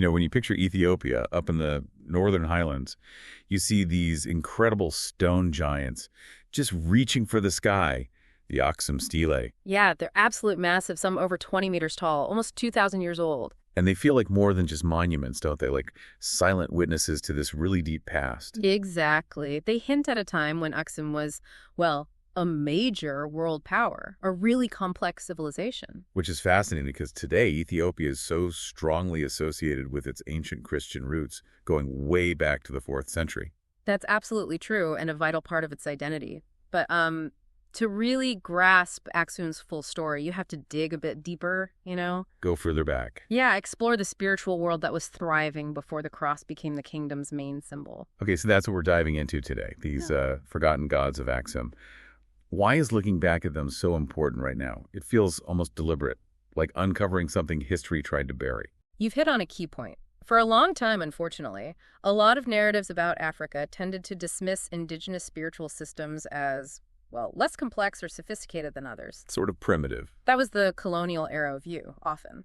When you picture Ethiopia up in the northern highlands, you see these incredible stone giants just reaching for the sky, the Aksum stele. Yeah, they're absolute massive, some over 20 meters tall, almost 2,000 years old. And they feel like more than just monuments, don't they? Like silent witnesses to this really deep past. Exactly. They hint at a time when Aksum was, well, a major world power, a really complex civilization. Which is fascinating because today Ethiopia is so strongly associated with its ancient Christian roots, going way back to the 4th century. That's absolutely true and a vital part of its identity. But to really grasp Aksum's full story, you have to dig a bit deeper, Go further back. Yeah, explore the spiritual world that was thriving before the cross became the kingdom's main symbol. Okay, so that's what we're diving into today, these forgotten gods of Aksum. Why is looking back at them so important right now? It feels almost deliberate, like uncovering something history tried to bury. You've hit on a key point. For a long time, unfortunately, a lot of narratives about Africa tended to dismiss indigenous spiritual systems as, well, less complex or sophisticated than others. Sort of primitive. That was the colonial era view, often.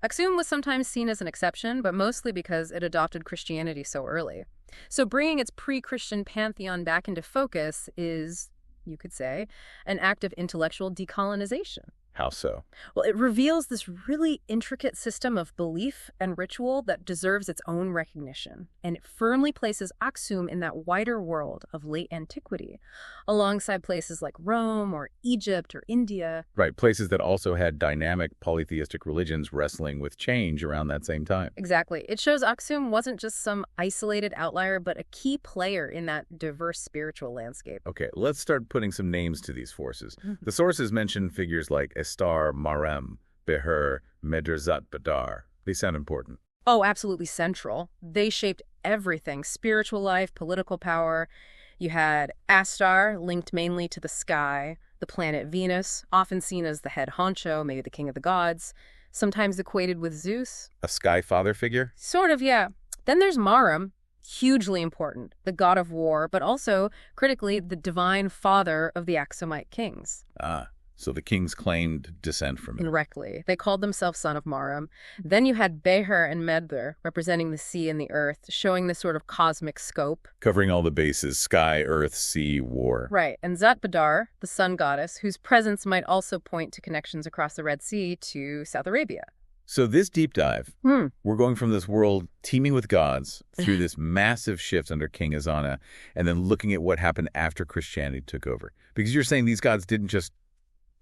Aksum was sometimes seen as an exception, but mostly because it adopted Christianity so early. So bringing its pre-Christian pantheon back into focus is, you could say, an act of intellectual decolonization. How so? Well, it reveals this really intricate system of belief and ritual that deserves its own recognition, and it firmly places Aksum in that wider world of late antiquity, alongside places like Rome or Egypt or India. Right, places that also had dynamic polytheistic religions wrestling with change around that same time. Exactly. It shows Aksum wasn't just some isolated outlier, but a key player in that diverse spiritual landscape. Okay, let's start putting some names to these forces. The sources mention figures like Estar, Marem, Beher, Medrzat Badar. They sound important. Oh, absolutely central. They shaped everything, spiritual life, political power. You had Astar, linked mainly to the sky, the planet Venus, often seen as the head honcho, maybe the king of the gods, sometimes equated with Zeus. A sky father figure? Sort of, yeah. Then there's Marem, hugely important, the god of war, but also, critically, the divine father of the Aksumite kings. So the kings claimed descent from him. Directly. They called themselves son of Marem. Then you had Beher and Medr, representing the sea and the earth, showing this sort of cosmic scope. Covering all the bases, sky, earth, sea, war. Right. And Zat Badar, the sun goddess, whose presence might also point to connections across the Red Sea to South Arabia. So this deep dive, we're going from this world teeming with gods through this massive shift under King Azana, and then looking at what happened after Christianity took over. Because you're saying these gods didn't just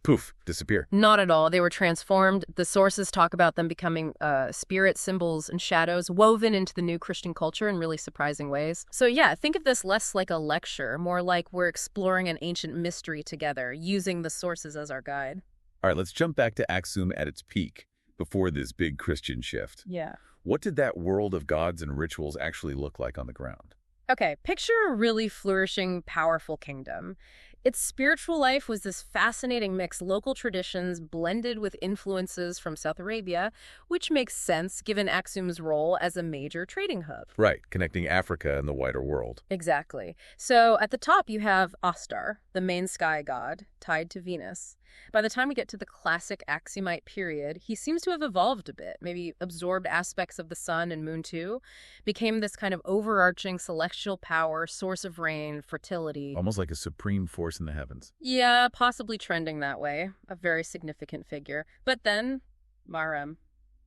poof, disappear. Not at all. They were transformed. The sources talk about them becoming spirit symbols and shadows woven into the new Christian culture in really surprising ways. So yeah, think of this less like a lecture, more like we're exploring an ancient mystery together, using the sources as our guide. All right, let's jump back to Aksum at its peak, before this big Christian shift. Yeah. What did that world of gods and rituals actually look like on the ground? Okay, picture a really flourishing, powerful kingdom. Its spiritual life was this fascinating mix, local traditions blended with influences from South Arabia, which makes sense given Aksum's role as a major trading hub. Right, connecting Africa and the wider world. Exactly. So at the top you have Astar, the main sky god, tied to Venus. By the time we get to the classic Aksumite period, he seems to have evolved a bit, maybe absorbed aspects of the sun and moon too, became this kind of overarching celestial power, source of rain, fertility. Almost like a supreme force in the heavens. Yeah, possibly trending that way. A very significant figure. But then, Marem.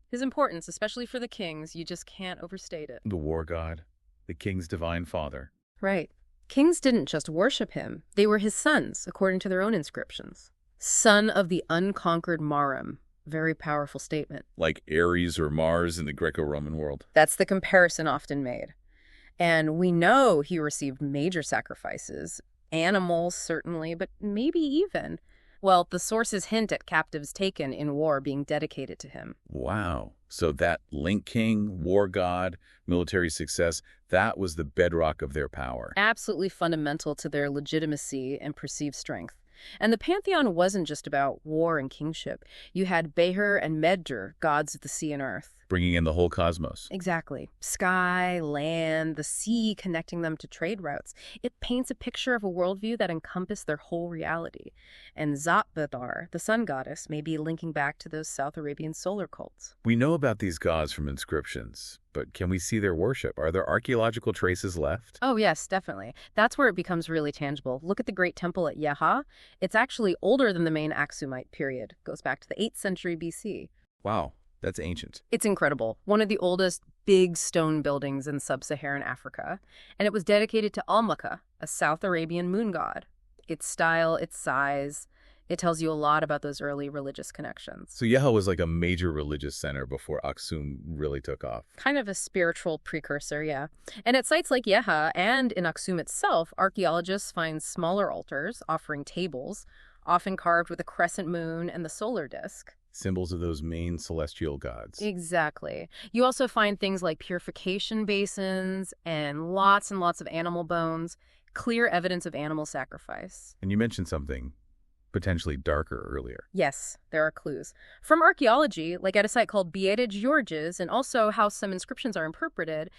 His importance, especially for the kings, you just can't overstate it. The war god, the king's divine father. Right. Kings didn't just worship him. They were his sons, according to their own inscriptions. Son of the unconquered Marem. Very powerful statement. Like Ares or Mars in the Greco-Roman world. That's the comparison often made. And we know he received major sacrifices. Animals, certainly, but maybe even. Well, the sources hint at captives taken in war being dedicated to him. Wow. So that link king, war god, military success, that was the bedrock of their power. Absolutely fundamental to their legitimacy and perceived strength. And the pantheon wasn't just about war and kingship. You had Beher and Medr, gods of the sea and earth. bringing in the whole cosmos. Exactly. Sky, land, the sea, connecting them to trade routes. It paints a picture of a worldview that encompassed their whole reality. And Zat-Badar, the sun goddess, may be linking back to those South Arabian solar cults. We know about these gods from inscriptions, but can we see their worship? Are there archaeological traces left? Oh, yes, definitely. That's where it becomes really tangible. Look at the Great Temple at Yeha. It's actually older than the main Aksumite period. It goes back to the 8th century BC. Wow. That's ancient. It's incredible. One of the oldest big stone buildings in sub-Saharan Africa. And it was dedicated to Almaka, a South Arabian moon god. Its style, its size, it tells you a lot about those early religious connections. So Yeha was like a major religious center before Aksum really took off. Kind of a spiritual precursor, yeah. And at sites like Yeha and in Aksum itself, archaeologists find smaller altars offering tables, often carved with a crescent moon and the solar disk. Symbols of those main celestial gods. Exactly. You also find things like purification basins and lots of animal bones, clear evidence of animal sacrifice. And you mentioned something potentially darker earlier. Yes, there are clues. From archaeology, like at a site called Beata Georges, and also how some inscriptions are interpreted,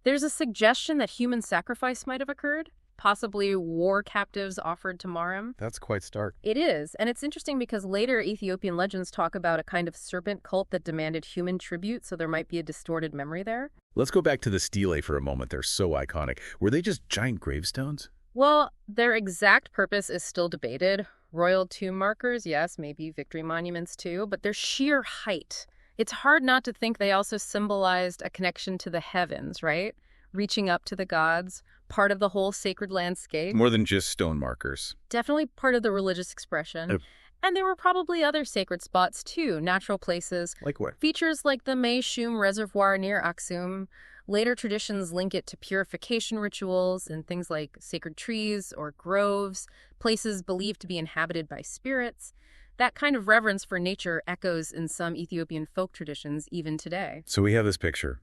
there's a suggestion that human sacrifice might have occurred. Possibly war captives offered to Maram. That's quite stark. It is, and it's interesting because later Ethiopian legends talk about a kind of serpent cult that demanded human tribute, so there might be a distorted memory there. Let's go back to the stelae for a moment. They're so iconic. Were they just giant gravestones? Well, their exact purpose is still debated. Royal tomb markers, yes, maybe victory monuments too, but their sheer height. It's hard not to think they also symbolized a connection to the heavens, right? Reaching up to the gods, part of the whole sacred landscape. More than just stone markers. Definitely part of the religious expression. And there were probably other sacred spots too, natural places. Like what? Features like the Meishum Reservoir near Aksum. Later traditions link it to purification rituals and things like sacred trees or groves, places believed to be inhabited by spirits. That kind of reverence for nature echoes in some Ethiopian folk traditions even today. So we have this picture.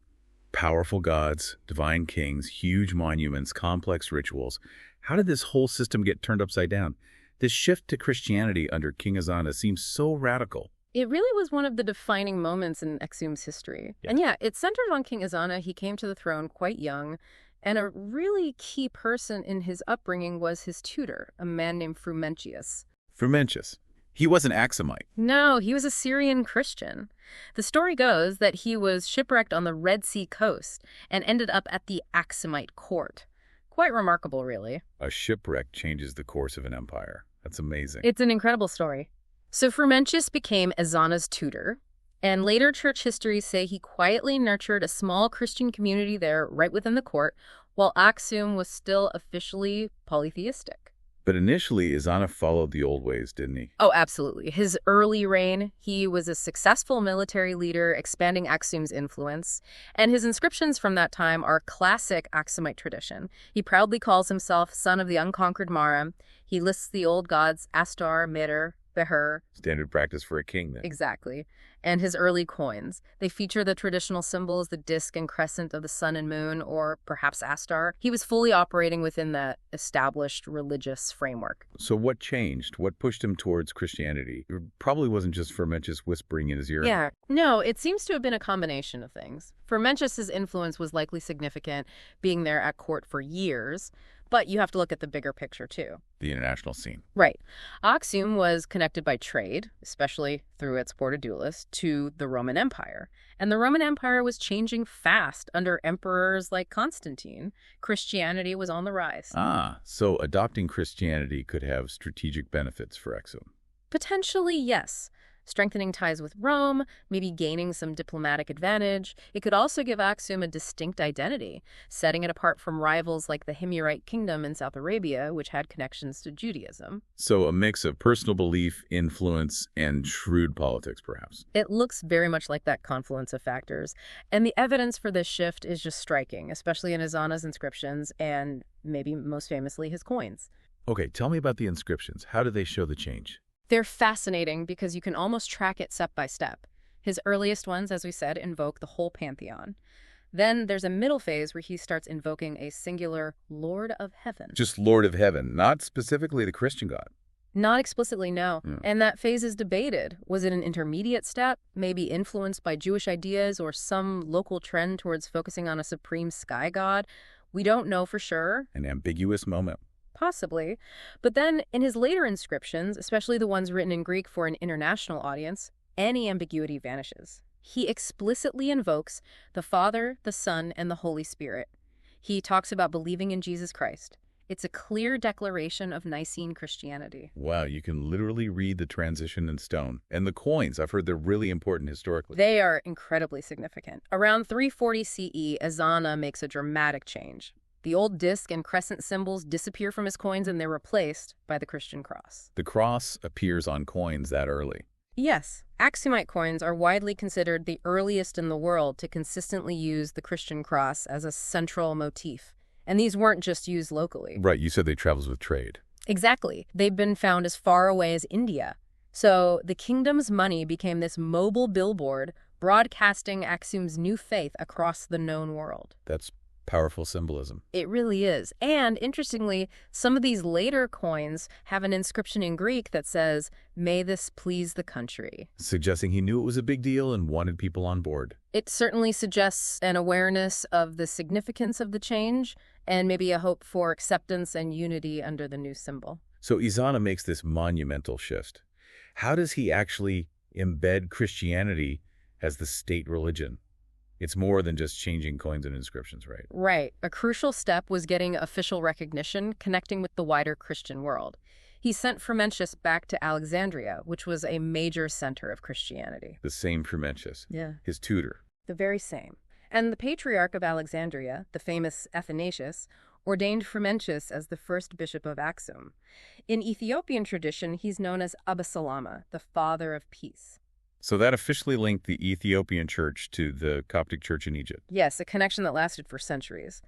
Powerful gods, divine kings, huge monuments, complex rituals. How did this whole system get turned upside down? This shift to Christianity under King Ezana seems so radical. It really was one of the defining moments in Aksum's history. Yeah. And yeah, it centered on King Ezana. He came to the throne quite young, and a really key person in his upbringing was his tutor, a man named Frumentius. Frumentius. He wasn't Aksumite. No, he was a Syrian Christian. The story goes that he was shipwrecked on the Red Sea coast and ended up at the Aksumite court. Quite remarkable, really. A shipwreck changes the course of an empire. That's amazing. It's an incredible story. So Frumentius became Ezana's tutor, and later church histories say he quietly nurtured a small Christian community there right within the court, while Aksum was still officially polytheistic. But initially, Ezana followed the old ways, didn't he? Oh, absolutely. His early reign, he was a successful military leader, expanding Aksum's influence. And his inscriptions from that time are classic Aksumite tradition. He proudly calls himself son of the unconquered Maram. He lists the old gods Astar, Meter, Beher. Standard practice for a king, then. Exactly. And his early coins. They feature the traditional symbols, the disk and crescent of the sun and moon, or perhaps Astar. He was fully operating within that established religious framework. So what changed? What pushed him towards Christianity? It probably wasn't just Frumentius whispering in his ear. Yeah. No, it seems to have been a combination of things. Frumentius's influence was likely significant, being there at court for years. But you have to look at the bigger picture, too. The international scene. Right. Aksum was connected by trade, especially through its portadulis, to the Roman Empire. And the Roman Empire was changing fast under emperors like Constantine. Christianity was on the rise. Ah, so adopting Christianity could have strategic benefits for Aksum. Potentially, yes. Strengthening ties with Rome, maybe gaining some diplomatic advantage. It could also give Aksum a distinct identity, setting it apart from rivals like the Himyarite kingdom in South Arabia, which had connections to Judaism. So a mix of personal belief, influence, and shrewd politics, perhaps. It looks very much like that confluence of factors. And the evidence for this shift is just striking, especially in Ezana's inscriptions and maybe most famously his coins. Okay, tell me about the inscriptions. How do they show the change? They're fascinating because you can almost track it step by step. His earliest ones, as we said, invoke the whole pantheon. Then there's a middle phase where he starts invoking a singular Lord of Heaven. Just Lord of Heaven, not specifically the Christian God. Not explicitly, no. Yeah. And that phase is debated. Was it an intermediate step, maybe influenced by Jewish ideas or some local trend towards focusing on a supreme sky god? We don't know for sure. An ambiguous moment. Possibly. But then, in his later inscriptions, especially the ones written in Greek for an international audience, any ambiguity vanishes. He explicitly invokes the Father, the Son, and the Holy Spirit. He talks about believing in Jesus Christ. It's a clear declaration of Nicene Christianity. Wow, you can literally read the transition in stone. And the coins, I've heard they're really important historically. They are incredibly significant. Around 340 CE, Ezana makes a dramatic change. The old disc and crescent symbols disappear from his coins and they're replaced by the Christian cross. The cross appears on coins that early. Yes, Aksumite coins are widely considered the earliest in the world to consistently use the Christian cross as a central motif. And these weren't just used locally. Right, you said they travels with trade. Exactly. They've been found as far away as India. So the kingdom's money became this mobile billboard broadcasting Aksum's new faith across the known world. That's powerful symbolism. It really is. And interestingly, some of these later coins have an inscription in Greek that says, "May this please the country," suggesting he knew it was a big deal and wanted people on board. It certainly suggests an awareness of the significance of the change and maybe a hope for acceptance and unity under the new symbol. So Ezana makes this monumental shift. How does he actually embed Christianity as the state religion? It's more than just changing coins and inscriptions, right? Right. A crucial step was getting official recognition, connecting with the wider Christian world. He sent Frumentius back to Alexandria, which was a major center of Christianity. The same Frumentius. Yeah. His tutor. The very same. And the Patriarch of Alexandria, the famous Athanasius, ordained Frumentius as the first bishop of Aksum. In Ethiopian tradition, he's known as Abba Salama, the Father of Peace. So that officially linked the Ethiopian church to the Coptic church in Egypt. Yes, a connection that lasted for centuries.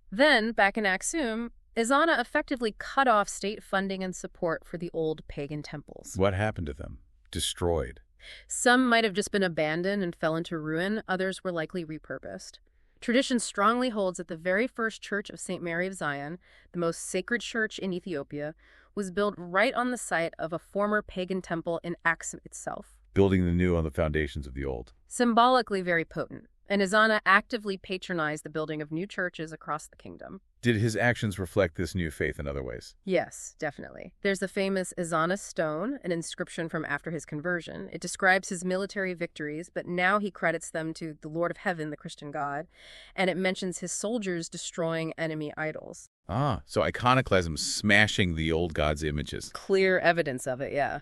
Then, back in Aksum, Ezana effectively cut off state funding and support for the old pagan temples. What happened to them? Destroyed. Some might have just been abandoned and fell into ruin. Others were likely repurposed. Tradition strongly holds that the very first church of St. Mary of Zion, the most sacred church in Ethiopia, was built right on the site of a former pagan temple in Aksum itself. Building the new on the foundations of the old. Symbolically very potent, and Ezana actively patronized the building of new churches across the kingdom. Did his actions reflect this new faith in other ways? Yes, definitely. There's the famous Ezana stone, an inscription from after his conversion. It describes his military victories, but now he credits them to the Lord of Heaven, the Christian God, and it mentions his soldiers destroying enemy idols. Ah, so iconoclasm smashing the old god's images. Clear evidence of it, yeah.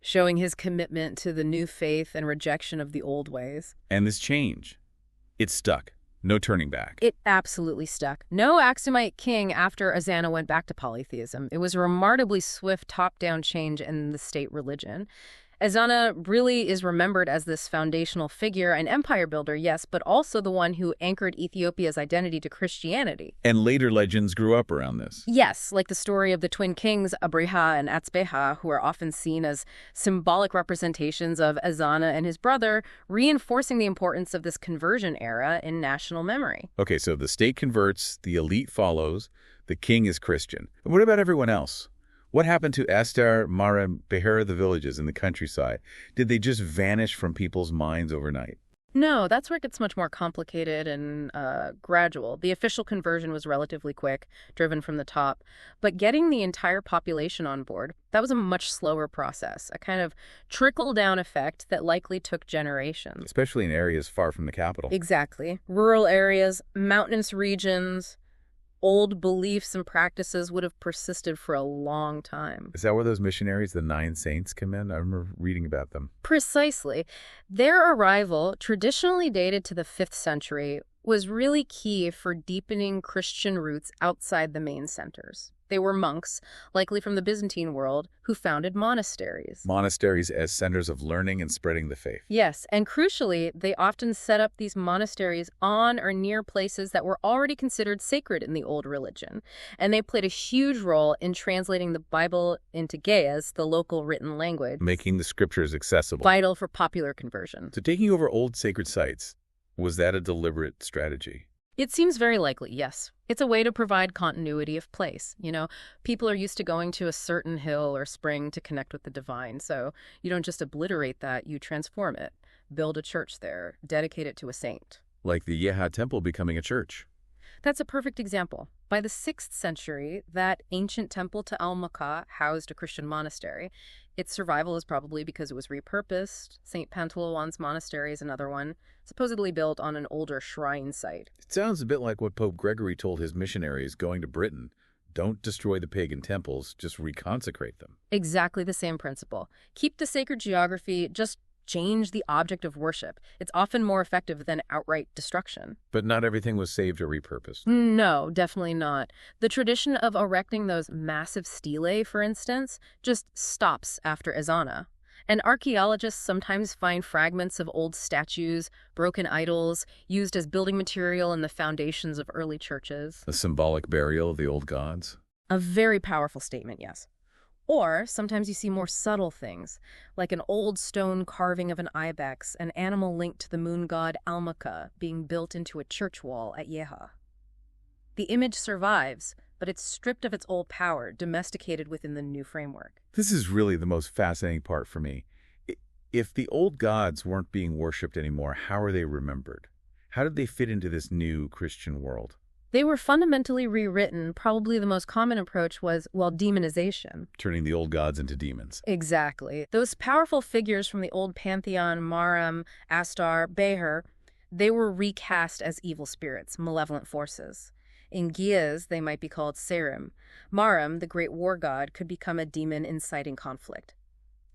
Showing his commitment to the new faith and rejection of the old ways. And this change, it stuck. No turning back. It absolutely stuck. No Aksumite king after Ezana went back to polytheism. It was a remarkably swift top-down change in the state religion. Ezana really is remembered as this foundational figure, an empire builder, yes, but also the one who anchored Ethiopia's identity to Christianity. And later legends grew up around this. Yes, like the story of the twin kings, Abriha and Atzbeha, who are often seen as symbolic representations of Ezana and his brother, reinforcing the importance of this conversion era in national memory. Okay, so the state converts, the elite follows, the king is Christian. But what about everyone else? What happened to Astar, Mara, Behera, the villages in the countryside? Did they just vanish from people's minds overnight? No, that's where it gets much more complicated and gradual. The official conversion was relatively quick, driven from the top. But getting the entire population on board, that was a much slower process, a kind of trickle-down effect that likely took generations. Especially in areas far from the capital. Exactly. Rural areas, mountainous regions. Old beliefs and practices would have persisted for a long time. Is that where those missionaries, the 9 saints, come in? I remember reading about them. Precisely. Their arrival, traditionally dated to the 5th century, was really key for deepening Christian roots outside the main centers. They were monks, likely from the Byzantine world, who founded monasteries. Monasteries as centers of learning and spreading the faith. Yes, and crucially, they often set up these monasteries on or near places that were already considered sacred in the old religion. And they played a huge role in translating the Bible into Ge'ez, the local written language. Making the scriptures accessible. Vital for popular conversion. So taking over old sacred sites, was that a deliberate strategy? It seems very likely, yes. It's a way to provide continuity of place. People are used to going to a certain hill or spring to connect with the divine, so you don't just obliterate that, you transform it, build a church there, dedicate it to a saint. Like the Yeha temple becoming a church. That's a perfect example. By the 6th century, that ancient temple to Almaka housed a Christian monastery. Its survival is probably because it was repurposed. St. Pantaleon's monastery is another one, supposedly built on an older shrine site. It sounds a bit like what Pope Gregory told his missionaries going to Britain. Don't destroy the pagan temples, just reconsecrate them. Exactly the same principle. Keep the sacred geography, just change the object of worship. It's often more effective than outright destruction. But not everything was saved or repurposed. No, definitely not. The tradition of erecting those massive stelae, for instance, just stops after Ezana. And archaeologists sometimes find fragments of old statues, broken idols, used as building material in the foundations of early churches. A symbolic burial of the old gods? A very powerful statement, yes. Or sometimes you see more subtle things, like an old stone carving of an ibex, an animal linked to the moon god Almaka being built into a church wall at Yeha. The image survives, but it's stripped of its old power, domesticated within the new framework. This is really the most fascinating part for me. If the old gods weren't being worshipped anymore, how are they remembered? How did they fit into this new Christian world? They were fundamentally rewritten. Probably the most common approach was, demonization. Turning the old gods into demons. Exactly. Those powerful figures from the old pantheon, Maram, Astar, Beher, they were recast as evil spirits, malevolent forces. In Giaz, they might be called Serim. Maram, the great war god, could become a demon inciting conflict.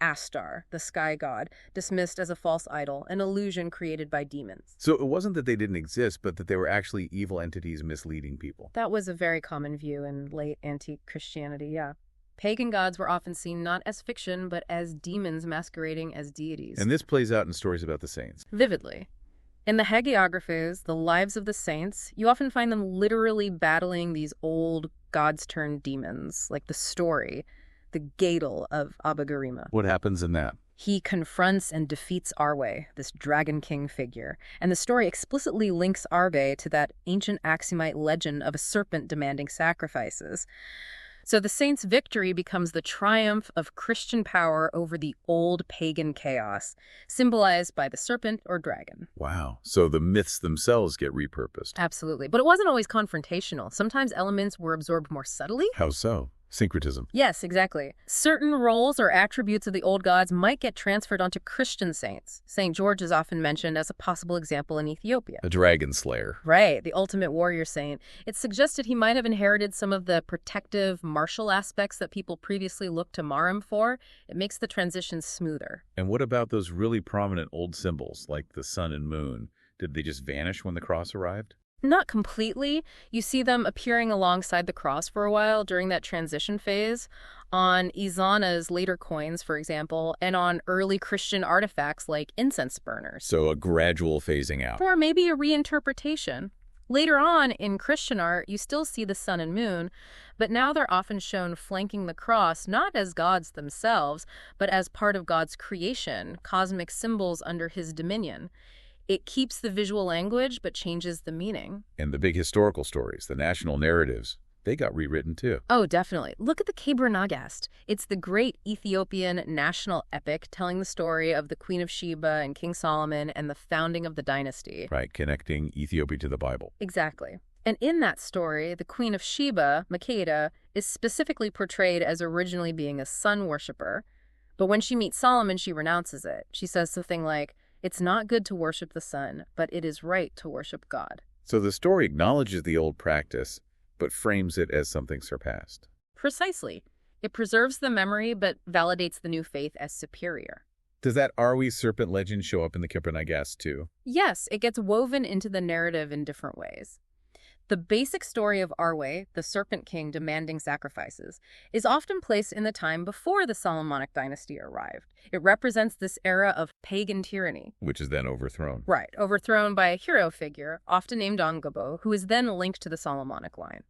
Astar, the sky god, dismissed as a false idol, an illusion created by demons. So it wasn't that they didn't exist, but that they were actually evil entities misleading people. That was a very common view in late antique Christianity, yeah. Pagan gods were often seen not as fiction, but as demons masquerading as deities. And this plays out in stories about the saints. Vividly. In the hagiographies, the lives of the saints, you often find them literally battling these old gods-turned demons, like the story, the Gadol of Abagarima. What happens in that? He confronts and defeats Arwe, this dragon king figure, and the story explicitly links Arwe to that ancient Aksumite legend of a serpent demanding sacrifices. So the saint's victory becomes the triumph of Christian power over the old pagan chaos, symbolized by the serpent or dragon. Wow. So the myths themselves get repurposed. Absolutely. But it wasn't always confrontational. Sometimes elements were absorbed more subtly. How so? Syncretism. Yes, exactly. Certain roles or attributes of the old gods might get transferred onto Christian saints. St. George is often mentioned as a possible example in Ethiopia. A dragon slayer. Right, the ultimate warrior saint. It's suggested he might have inherited some of the protective, martial aspects that people previously looked to Maram for. It makes the transition smoother. And what about those really prominent old symbols, like the sun and moon? Did they just vanish when the cross arrived? Not completely. You see them appearing alongside the cross for a while during that transition phase, on Ezana's later coins, for example, and on early Christian artifacts like incense burners. So a gradual phasing out. Or maybe a reinterpretation. Later on, in Christian art, you still see the sun and moon, but now they're often shown flanking the cross, not as gods themselves, but as part of God's creation, cosmic symbols under his dominion. It keeps the visual language, but changes the meaning. And the big historical stories, the national narratives, they got rewritten too. Oh, definitely. Look at the Kebra Nagast. It's the great Ethiopian national epic telling the story of the Queen of Sheba and King Solomon and the founding of the dynasty. Right, connecting Ethiopia to the Bible. Exactly. And in that story, the Queen of Sheba, Makeda, is specifically portrayed as originally being a sun worshiper. But when she meets Solomon, she renounces it. She says something like, "It's not good to worship the sun, but it is right to worship God." So the story acknowledges the old practice, but frames it as something surpassed. Precisely. It preserves the memory, but validates the new faith as superior. Does that Arwe serpent legend show up in the Kebra Nagast too? Yes, it gets woven into the narrative in different ways. The basic story of Arwe, the serpent king demanding sacrifices, is often placed in the time before the Solomonic dynasty arrived. It represents this era of pagan tyranny. Which is then overthrown. Right, overthrown by a hero figure, often named Angabo, who is then linked to the Solomonic line.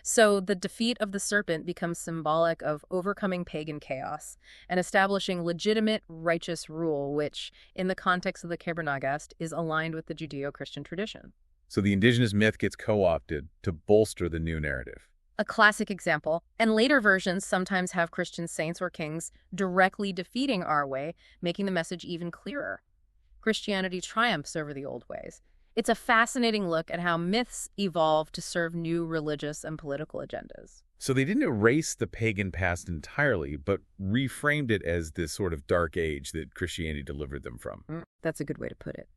So the defeat of the serpent becomes symbolic of overcoming pagan chaos and establishing legitimate, righteous rule, which, in the context of the Kebra Nagast, is aligned with the Judeo-Christian tradition. So the indigenous myth gets co-opted to bolster the new narrative. A classic example, and later versions sometimes have Christian saints or kings directly defeating our way, making the message even clearer. Christianity triumphs over the old ways. It's a fascinating look at how myths evolve to serve new religious and political agendas. So they didn't erase the pagan past entirely, but reframed it as this sort of dark age that Christianity delivered them from. That's a good way to put it.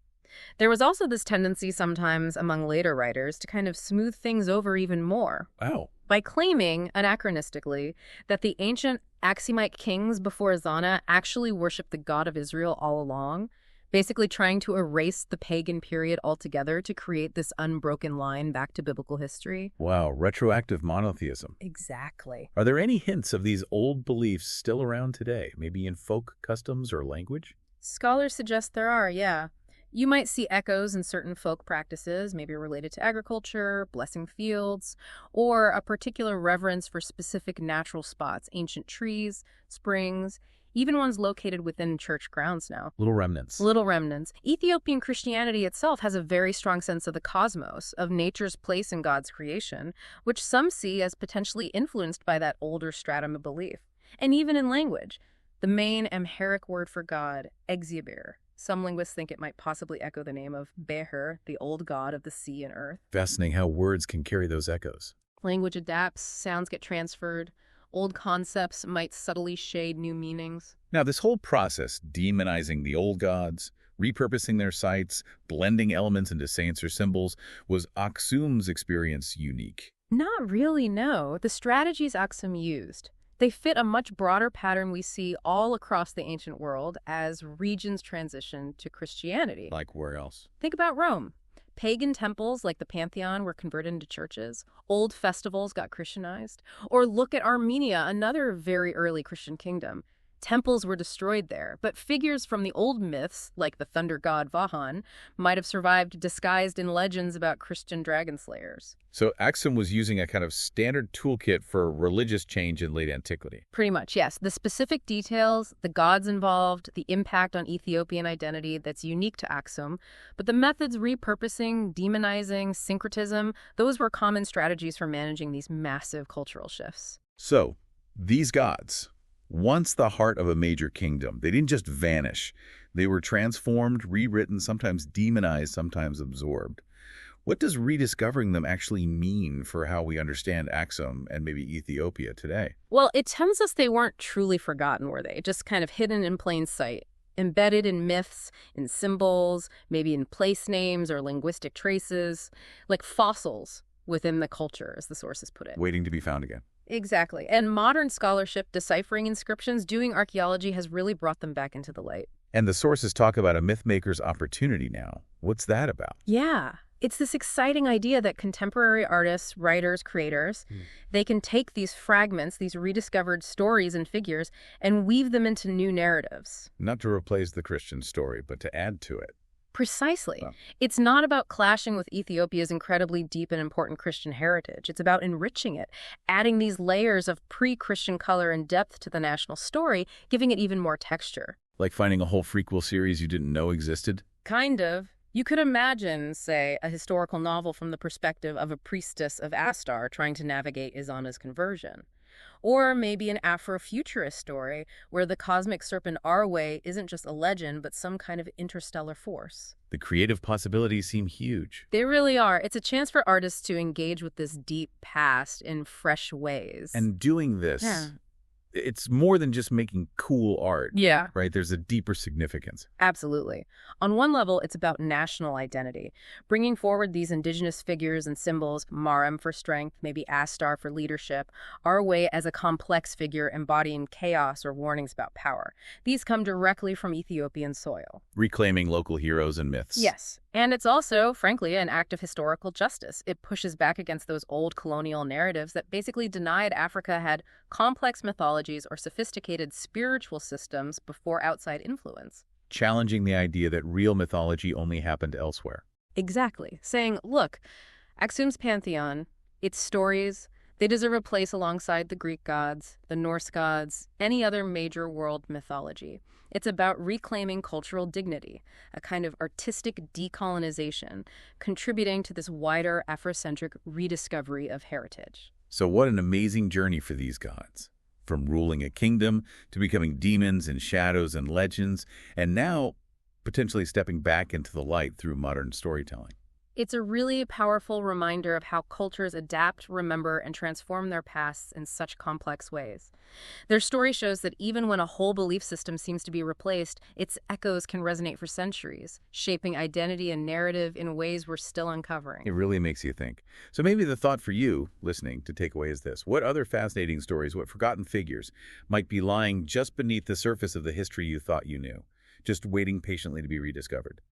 There was also this tendency sometimes among later writers to kind of smooth things over even more. Wow. By claiming, anachronistically, that the ancient Aksumite kings before Ezana actually worshipped the God of Israel all along, basically trying to erase the pagan period altogether to create this unbroken line back to biblical history. Wow, retroactive monotheism. Exactly. Are there any hints of these old beliefs still around today, maybe in folk customs or language? Scholars suggest there are, yeah. You might see echoes in certain folk practices, maybe related to agriculture, blessing fields, or a particular reverence for specific natural spots, ancient trees, springs, even ones located within church grounds now. Little remnants. Little remnants. Ethiopian Christianity itself has a very strong sense of the cosmos, of nature's place in God's creation, which some see as potentially influenced by that older stratum of belief. And even in language, the main Amharic word for God, Exibir. Some linguists think it might possibly echo the name of Beher, the old god of the sea and earth. Fascinating how words can carry those echoes. Language adapts, sounds get transferred, old concepts might subtly shade new meanings. Now, this whole process, demonizing the old gods, repurposing their sites, blending elements into saints or symbols, was Aksum's experience unique? Not really, no. The strategies Aksum used, they fit a much broader pattern we see all across the ancient world as regions transition to Christianity. Like where else? Think about Rome. Pagan temples like the Pantheon were converted into churches. Old festivals got Christianized. Or look at Armenia, another very early Christian kingdom. Temples were destroyed there, but figures from the old myths, like the thunder god Vahan, might have survived disguised in legends about Christian dragon slayers. So Aksum was using a kind of standard toolkit for religious change in late antiquity. Pretty much, yes. The specific details, the gods involved, the impact on Ethiopian identity that's unique to Aksum, but the methods repurposing, demonizing, syncretism, those were common strategies for managing these massive cultural shifts. So, these gods, once the heart of a major kingdom, they didn't just vanish. They were transformed, rewritten, sometimes demonized, sometimes absorbed. What does rediscovering them actually mean for how we understand Aksum and maybe Ethiopia today? Well, it tells us they weren't truly forgotten, were they? Just kind of hidden in plain sight, embedded in myths, in symbols, maybe in place names or linguistic traces, like fossils within the culture, as the sources put it. Waiting to be found again. Exactly. And modern scholarship deciphering inscriptions, doing archaeology, has really brought them back into the light. And the sources talk about a mythmaker's opportunity now. What's that about? Yeah. It's this exciting idea that contemporary artists, writers, creators, they can take these fragments, these rediscovered stories and figures, and weave them into new narratives. Not to replace the Christian story, but to add to it. Precisely. Wow. It's not about clashing with Ethiopia's incredibly deep and important Christian heritage. It's about enriching it, adding these layers of pre-Christian color and depth to the national story, giving it even more texture. Like finding a whole prequel series you didn't know existed? Kind of. You could imagine, say, a historical novel from the perspective of a priestess of Astar trying to navigate Ezana's conversion. Or maybe an Afrofuturist story where the cosmic serpent Arwe isn't just a legend, but some kind of interstellar force. The creative possibilities seem huge. They really are. It's a chance for artists to engage with this deep past in fresh ways. And doing this, it's more than just making cool art. Yeah. Right? There's a deeper significance. Absolutely. On one level, it's about national identity, bringing forward these indigenous figures and symbols, Marem for strength, maybe Astar for leadership, Arwe as a complex figure embodying chaos or warnings about power. These come directly from Ethiopian soil. Reclaiming local heroes and myths. Yes. And it's also, frankly, an act of historical justice. It pushes back against those old colonial narratives that basically denied Africa had complex mythologies or sophisticated spiritual systems before outside influence. Challenging the idea that real mythology only happened elsewhere. Exactly. Saying, look, Aksum's pantheon, its stories, They deserve a place alongside the Greek gods, the Norse gods, any other major world mythology. It's about reclaiming cultural dignity, a kind of artistic decolonization, contributing to this wider Afrocentric rediscovery of heritage. So what an amazing journey for these gods. From ruling a kingdom to becoming demons and shadows and legends, and now potentially stepping back into the light through modern storytelling. It's a really powerful reminder of how cultures adapt, remember, and transform their pasts in such complex ways. Their story shows that even when a whole belief system seems to be replaced, its echoes can resonate for centuries, shaping identity and narrative in ways we're still uncovering. It really makes you think. So maybe the thought for you, listening, to take away is this. What other fascinating stories, what forgotten figures might be lying just beneath the surface of the history you thought you knew, just waiting patiently to be rediscovered?